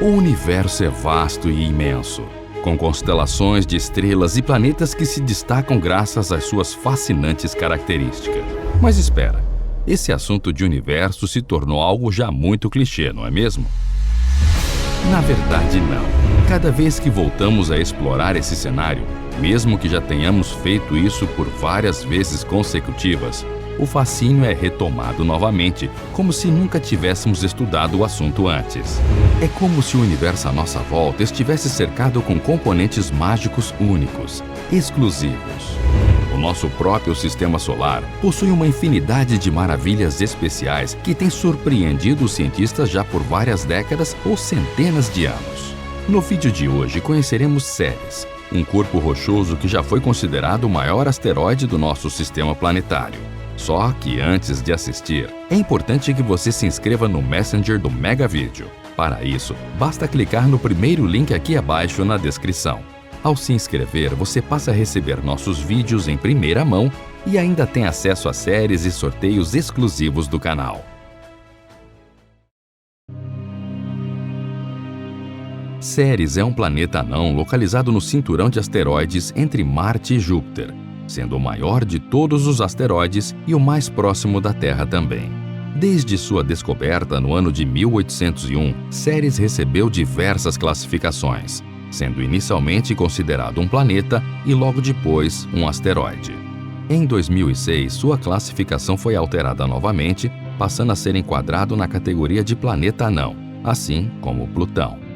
O universo é vasto e imenso, com constelações de estrelas e planetas que se destacam graças às suas fascinantes características. Mas espera, esse assunto de universo se tornou algo já muito clichê, não é mesmo? Na verdade, não. Cada vez que voltamos a explorar esse cenário, mesmo que já tenhamos feito isso por várias vezes consecutivas, o fascínio é retomado novamente, como se nunca tivéssemos estudado o assunto antes. É como se o universo à nossa volta estivesse cercado com componentes mágicos únicos, exclusivos. O nosso próprio sistema solar possui uma infinidade de maravilhas especiais que têm surpreendido os cientistas já por várias décadas ou centenas de anos. No vídeo de hoje conheceremos Ceres, um corpo rochoso que já foi considerado o maior asteroide do nosso sistema planetário. Só que antes de assistir, é importante que você se inscreva no Messenger do Mega Vídeo. Para isso, basta clicar no primeiro link aqui abaixo na descrição. Ao se inscrever, você passa a receber nossos vídeos em primeira mão e ainda tem acesso a séries e sorteios exclusivos do canal. Ceres é um planeta anão localizado no cinturão de asteroides entre Marte e Júpiter, sendo o maior de todos os asteroides e o mais próximo da Terra também. Desde sua descoberta no ano de 1801, Ceres recebeu diversas classificações, sendo inicialmente considerado um planeta e logo depois um asteroide. Em 2006, sua classificação foi alterada novamente, passando a ser enquadrado na categoria de planeta anão, assim como Plutão.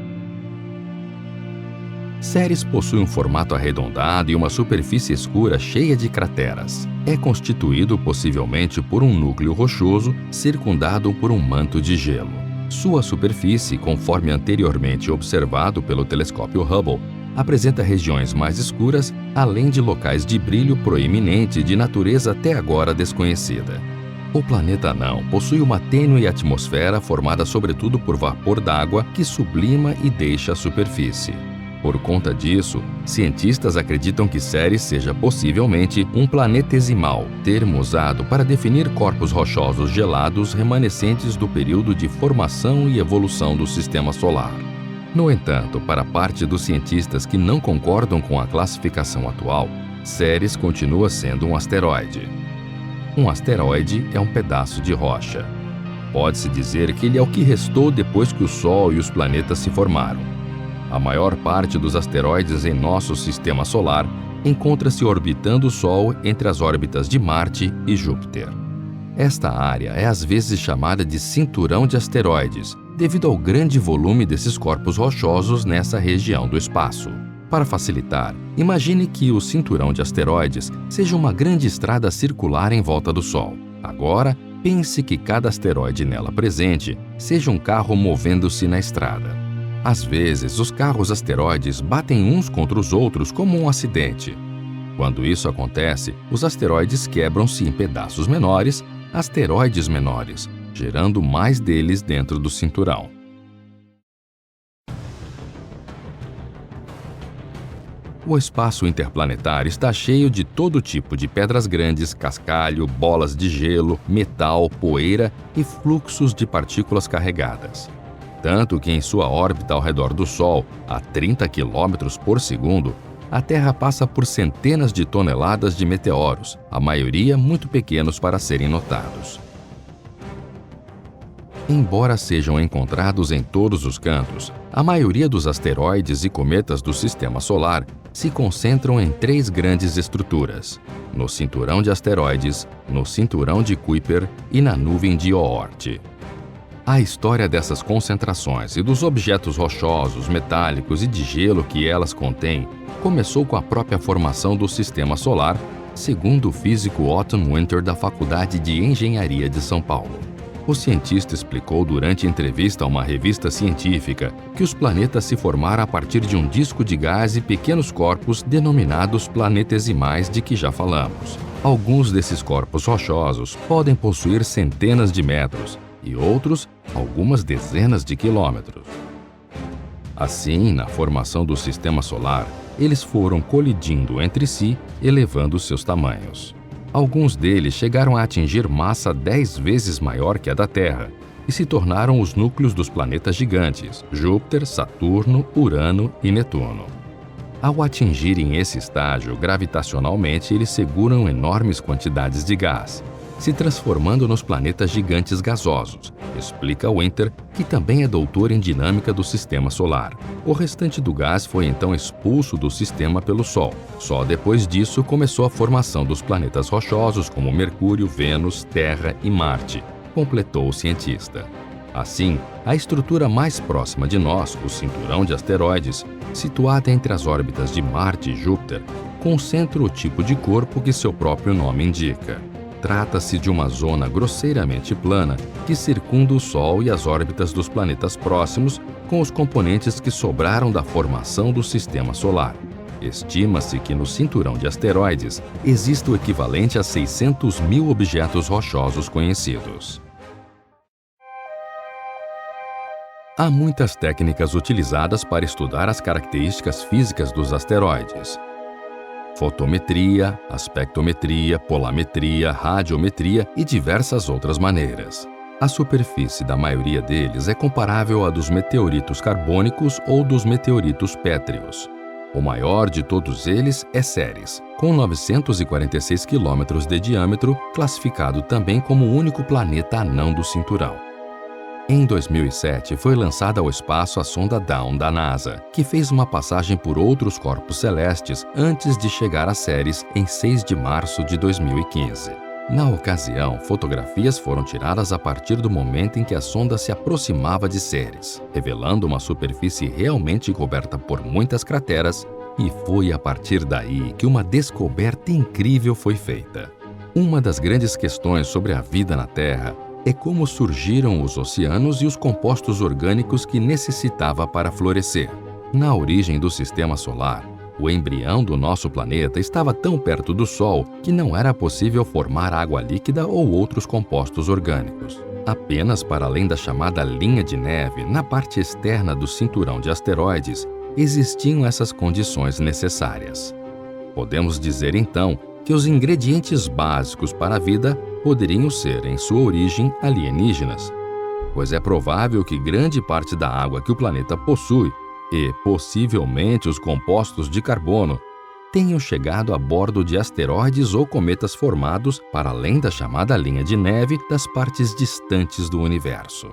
Ceres possui um formato arredondado e uma superfície escura cheia de crateras. É constituído possivelmente por um núcleo rochoso circundado por um manto de gelo. Sua superfície, conforme anteriormente observado pelo telescópio Hubble, apresenta regiões mais escuras, além de locais de brilho proeminente de natureza até agora desconhecida. O planeta anão possui uma tênue atmosfera formada sobretudo por vapor d'água que sublima e deixa a superfície. Por conta disso, cientistas acreditam que Ceres seja possivelmente um planetesimal, termo usado para definir corpos rochosos gelados remanescentes do período de formação e evolução do sistema solar. No entanto, para parte dos cientistas que não concordam com a classificação atual, Ceres continua sendo um asteroide. Um asteroide é um pedaço de rocha. Pode-se dizer que ele é o que restou depois que o Sol e os planetas se formaram. A maior parte dos asteroides em nosso sistema solar encontra-se orbitando o Sol entre as órbitas de Marte e Júpiter. Esta área é às vezes chamada de cinturão de asteroides, devido ao grande volume desses corpos rochosos nessa região do espaço. Para facilitar, imagine que o cinturão de asteroides seja uma grande estrada circular em volta do Sol. Agora, pense que cada asteroide nela presente seja um carro movendo-se na estrada. Às vezes, os carros asteroides batem uns contra os outros como um acidente. Quando isso acontece, os asteroides quebram-se em pedaços menores, asteroides menores, gerando mais deles dentro do cinturão. O espaço interplanetário está cheio de todo tipo de pedras grandes, cascalho, bolas de gelo, metal, poeira e fluxos de partículas carregadas. Tanto que em sua órbita ao redor do Sol, a 30 km por segundo, a Terra passa por centenas de toneladas de meteoros, a maioria muito pequenos para serem notados. Embora sejam encontrados em todos os cantos, a maioria dos asteroides e cometas do Sistema Solar se concentram em três grandes estruturas: no cinturão de asteroides, no cinturão de Kuiper e na nuvem de Oort. A história dessas concentrações e dos objetos rochosos, metálicos e de gelo que elas contêm começou com a própria formação do Sistema Solar, segundo o físico Otto Winter da Faculdade de Engenharia de São Paulo. O cientista explicou durante entrevista a uma revista científica que os planetas se formaram a partir de um disco de gás e pequenos corpos denominados planetesimais de que já falamos. Alguns desses corpos rochosos podem possuir centenas de metros, e outros, algumas dezenas de quilômetros. Assim, na formação do Sistema Solar, eles foram colidindo entre si, elevando seus tamanhos. Alguns deles chegaram a atingir massa 10 vezes maior que a da Terra, e se tornaram os núcleos dos planetas gigantes, Júpiter, Saturno, Urano e Netuno. Ao atingirem esse estágio, gravitacionalmente eles seguram enormes quantidades de gás, se transformando nos planetas gigantes gasosos, explica Winter, que também é doutor em dinâmica do Sistema Solar. O restante do gás foi então expulso do sistema pelo Sol. Só depois disso começou a formação dos planetas rochosos como Mercúrio, Vênus, Terra e Marte, completou o cientista. Assim, a estrutura mais próxima de nós, o cinturão de asteroides, situada entre as órbitas de Marte e Júpiter, concentra o tipo de corpo que seu próprio nome indica. Trata-se de uma zona grosseiramente plana que circunda o Sol e as órbitas dos planetas próximos com os componentes que sobraram da formação do Sistema Solar. Estima-se que no cinturão de asteroides existe o equivalente a 600 mil objetos rochosos conhecidos. Há muitas técnicas utilizadas para estudar as características físicas dos asteroides. Fotometria, aspectometria, polametria, radiometria e diversas outras maneiras. A superfície da maioria deles é comparável à dos meteoritos carbônicos ou dos meteoritos pétreos. O maior de todos eles é Ceres, com 946 quilômetros de diâmetro, classificado também como o único planeta anão do cinturão. Em 2007, foi lançada ao espaço a sonda Dawn da NASA, que fez uma passagem por outros corpos celestes antes de chegar a Ceres em 6 de março de 2015. Na ocasião, fotografias foram tiradas a partir do momento em que a sonda se aproximava de Ceres, revelando uma superfície realmente coberta por muitas crateras, e foi a partir daí que uma descoberta incrível foi feita. Uma das grandes questões sobre a vida na Terra é como surgiram os oceanos e os compostos orgânicos que necessitava para florescer. Na origem do Sistema Solar, o embrião do nosso planeta estava tão perto do Sol que não era possível formar água líquida ou outros compostos orgânicos. Apenas para além da chamada linha de neve, na parte externa do cinturão de asteroides, existiam essas condições necessárias. Podemos dizer então que os ingredientes básicos para a vida poderiam ser, em sua origem, alienígenas, pois é provável que grande parte da água que o planeta possui e, possivelmente, os compostos de carbono tenham chegado a bordo de asteroides ou cometas formados para além da chamada linha de neve das partes distantes do universo.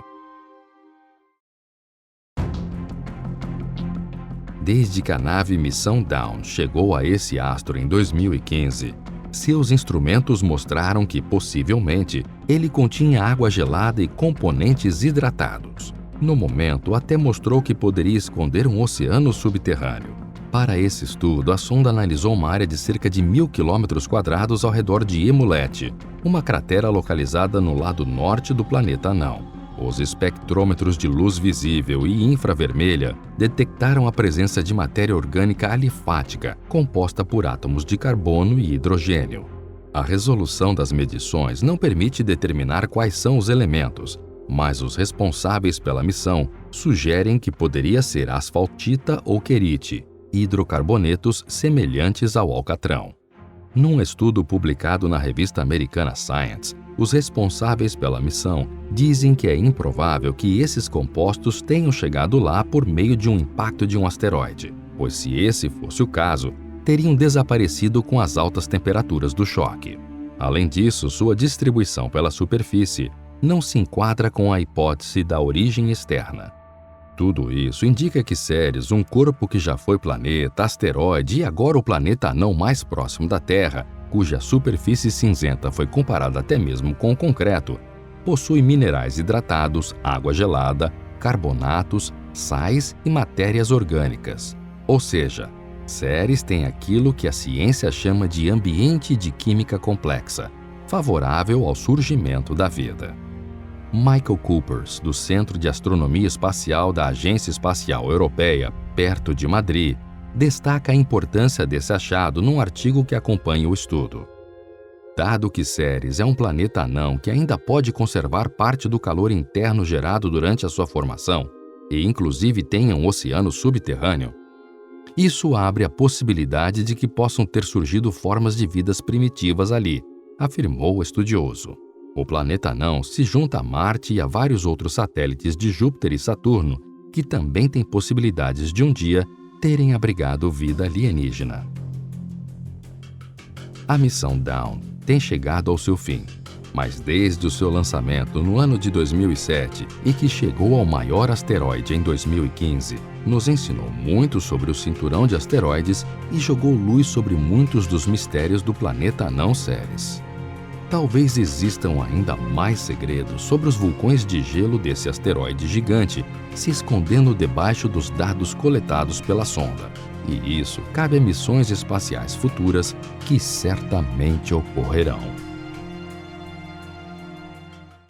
Desde que a nave Missão Dawn chegou a esse astro em 2015, seus instrumentos mostraram que, possivelmente, ele continha água gelada e componentes hidratados. No momento, até mostrou que poderia esconder um oceano subterrâneo. Para esse estudo, a sonda analisou uma área de cerca de 1.000 km² ao redor de Emulete, uma cratera localizada no lado norte do planeta anão. Os espectrômetros de luz visível e infravermelha detectaram a presença de matéria orgânica alifática, composta por átomos de carbono e hidrogênio. A resolução das medições não permite determinar quais são os elementos, mas os responsáveis pela missão sugerem que poderia ser asfaltita ou querite, hidrocarbonetos semelhantes ao alcatrão. Num estudo publicado na revista americana Science, os responsáveis pela missão dizem que é improvável que esses compostos tenham chegado lá por meio de um impacto de um asteroide, pois se esse fosse o caso, teriam desaparecido com as altas temperaturas do choque. Além disso, sua distribuição pela superfície não se enquadra com a hipótese da origem externa. Tudo isso indica que Ceres, um corpo que já foi planeta, asteroide e agora o planeta anão mais próximo da Terra, cuja superfície cinzenta foi comparada até mesmo com o concreto, possui minerais hidratados, água gelada, carbonatos, sais e matérias orgânicas. Ou seja, Ceres tem aquilo que a ciência chama de ambiente de química complexa, favorável ao surgimento da vida. Michael Coopers, do Centro de Astronomia Espacial da Agência Espacial Europeia, perto de Madrid, destaca a importância desse achado num artigo que acompanha o estudo. Dado que Ceres é um planeta anão que ainda pode conservar parte do calor interno gerado durante a sua formação, e inclusive tenha um oceano subterrâneo, isso abre a possibilidade de que possam ter surgido formas de vidas primitivas ali, afirmou o estudioso. O planeta Anão se junta a Marte e a vários outros satélites de Júpiter e Saturno, que também têm possibilidades de um dia terem abrigado vida alienígena. A missão Dawn tem chegado ao seu fim, mas desde o seu lançamento no ano de 2007 e que chegou ao maior asteroide em 2015, nos ensinou muito sobre o cinturão de asteroides e jogou luz sobre muitos dos mistérios do planeta Anão Ceres. Talvez existam ainda mais segredos sobre os vulcões de gelo desse asteroide gigante, se escondendo debaixo dos dados coletados pela sonda. E isso cabe a missões espaciais futuras que certamente ocorrerão.